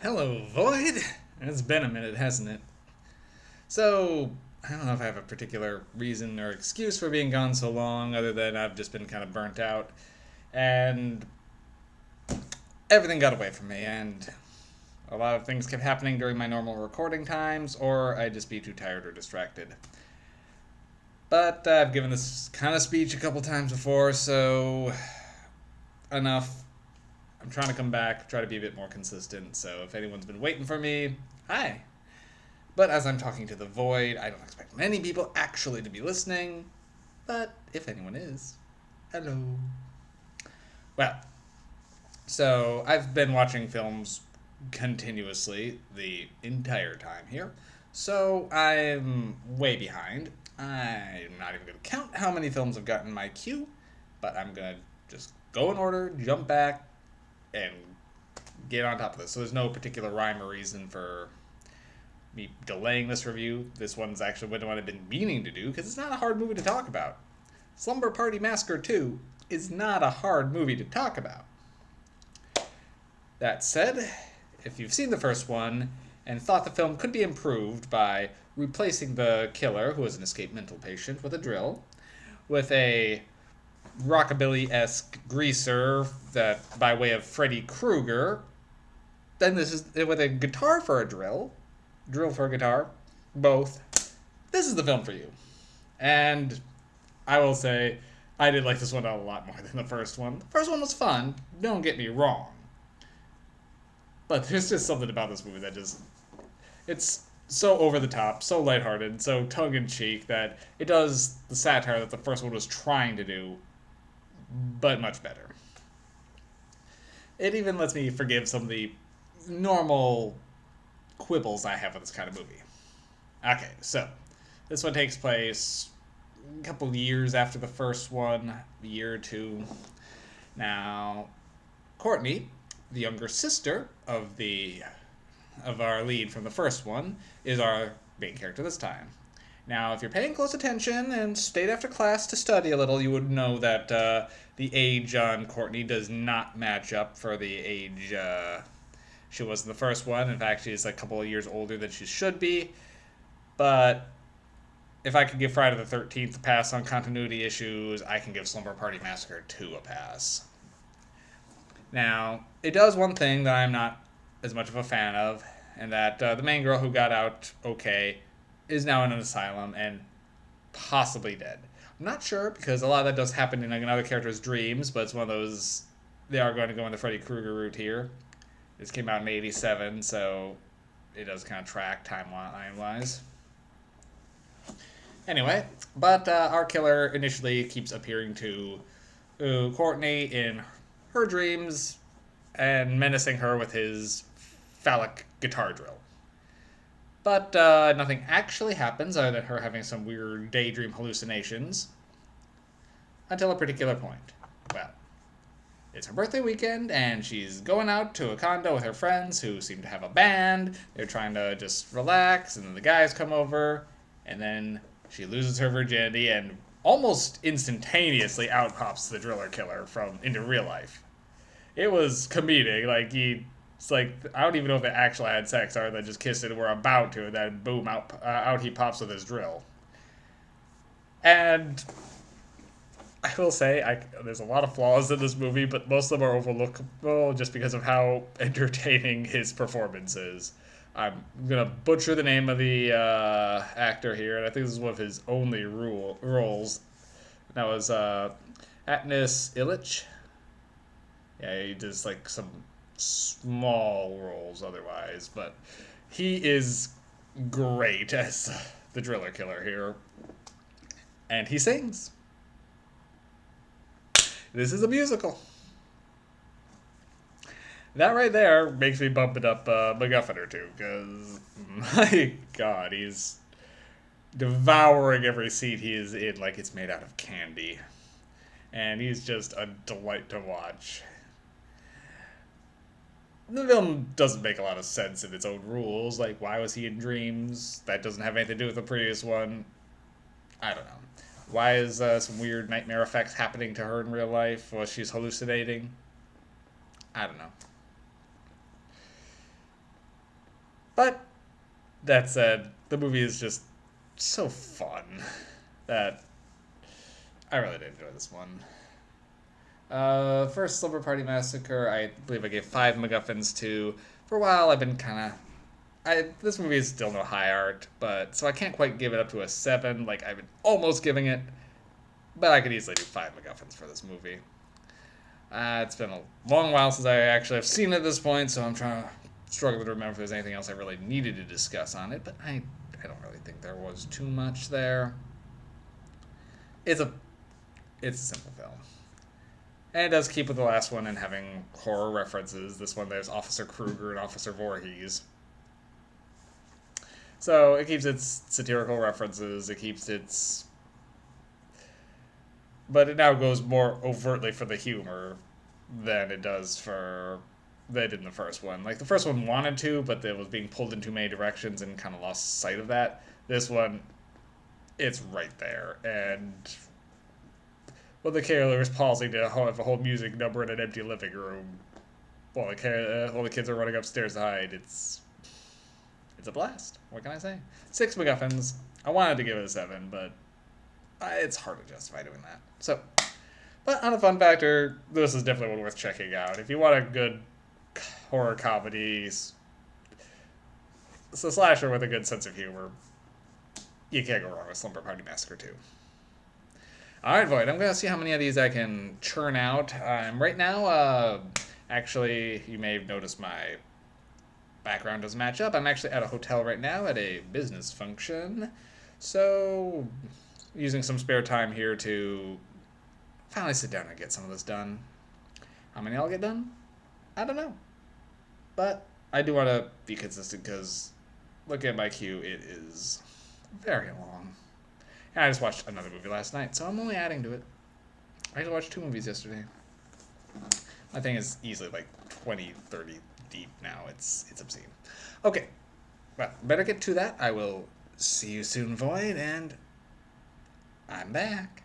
Hello, Void! It's been a minute, hasn't it? So, I don't know if I have a particular reason or excuse for being gone so long, other than I've just been kind of burnt out. And everything got away from me, and a lot of things kept happening during my normal recording times, or I'd just be too tired or distracted. But I've given this kind of speech a couple times before, so enough. I'm trying to come back, try to be a bit more consistent, so if anyone's been waiting for me, hi. But as I'm talking to the void, I don't expect many people actually to be listening. But if anyone is, hello. Well, so I've been watching films continuously the entire time here. So I'm way behind. I'm not even going to count how many films I've got in my queue, but I'm going to just go in order, jump back, and get on top of this. So there's no particular rhyme or reason for me delaying this review. This one's actually what I've been meaning to do because it's not a hard movie to talk about. Slumber Party Massacre 2 is not a hard movie to talk about. That said, if you've seen the first one and thought the film could be improved by replacing the killer, who is an escaped mental patient, with a drill, with a rockabilly-esque greaser that by way of Freddy Krueger, then this is with a guitar for a drill for a guitar, both. This is the film for you. And I will say, I did like this one a lot more than the first one. The first one was fun, don't get me wrong. But there's just something about this movie that just. It's so over the top, so lighthearted, so tongue in cheek that it does the satire that the first one was trying to do, but much better. It even lets me forgive some of the normal quibbles I have with this kind of movie. Okay, so this one takes place a couple years after the first one, a year or two. Now, Courtney, the younger sister of our lead from the first one, is our main character this time. Now, if you're paying close attention and stayed after class to study a little, you would know that the age on Courtney does not match up for the age she was in the first one. In fact, she's a couple of years older than she should be. But if I could give Friday the 13th a pass on continuity issues, I can give Slumber Party Massacre 2 a pass. Now, it does one thing that I'm not as much of a fan of, and that the main girl who got out okay is now in an asylum and possibly dead. I'm not sure because a lot of that does happen in another character's dreams, but it's one of those. They are going to go in the Freddy Krueger route here. This came out in '87, so it does kind of track timeline-wise. Anyway, but our killer initially keeps appearing to Courtney in her dreams and menacing her with his phallic guitar drill. But nothing actually happens other than her having some weird daydream hallucinations until a particular point. Well, it's her birthday weekend, and she's going out to a condo with her friends who seem to have a band. They're trying to just relax, and then the guys come over, and then she loses her virginity, and almost instantaneously out pops the driller killer from into real life. It was comedic. It's like I don't even know if they actually had sex or they just kissed and were about to, and then boom, out he pops with his drill. And I will say, there's a lot of flaws in this movie, but most of them are overlookable just because of how entertaining his performance is. I'm gonna butcher the name of the actor here, and I think this is one of his only roles. That was Atnis Illich. Yeah, he does like some small roles otherwise, but he is great as the driller killer here, and he sings. This is a musical. That right there makes me bump it up MacGuffin or two, because my god, he's devouring every scene he is in like it's made out of candy. And he's just a delight to watch. The film doesn't make a lot of sense in its own rules. Like, why was he in dreams? That doesn't have anything to do with the previous one. I don't know. Why is some weird nightmare effects happening to her in real life while she's hallucinating? I don't know. But that said, the movie is just so fun that I really did enjoy this one. First Slumber Party Massacre, I believe I gave 5 MacGuffins to. For a while, I've been kind of. This movie is still no high art, but so I can't quite give it up to a 7. Like I've been almost giving it, but I could easily do 5 MacGuffins for this movie. It's been a long while since I actually have seen it at this point, so I'm trying to struggle to remember if there's anything else I really needed to discuss on it. But I don't really think there was too much there. It's a it's a simple film. And it does keep with the last one and having horror references. This one, there's Officer Kruger and Officer Voorhees. So it keeps its satirical references. It keeps its. But it now goes more overtly for the humor than it does for. They did in the first one. Like, the first one wanted to, but it was being pulled in too many directions and kind of lost sight of that. This one, it's right there. And when the killer is pausing to have a whole music number in an empty living room while the kids are running upstairs to hide, it's a blast. What can I say? 6 MacGuffins. I wanted to give it a 7, but it's hard to justify doing that. So, but on a fun factor, this is definitely one worth checking out. If you want a good horror comedy, it's a slasher with a good sense of humor, you can't go wrong with Slumber Party Massacre 2. Alright, Void, I'm going to see how many of these I can churn out. Right now, actually, you may have noticed my background doesn't match up. I'm actually at a hotel right now at a business function. So, using some spare time here to finally sit down and get some of this done. How many I'll get done? I don't know. But I do want to be consistent because looking at my queue, it is very long. And I just watched another movie last night, so I'm only adding to it. I just watched 2 movies yesterday. My thing is easily like 20, 30 deep now. It's obscene. Okay. Well, better get to that. I will see you soon, Void, and I'm back.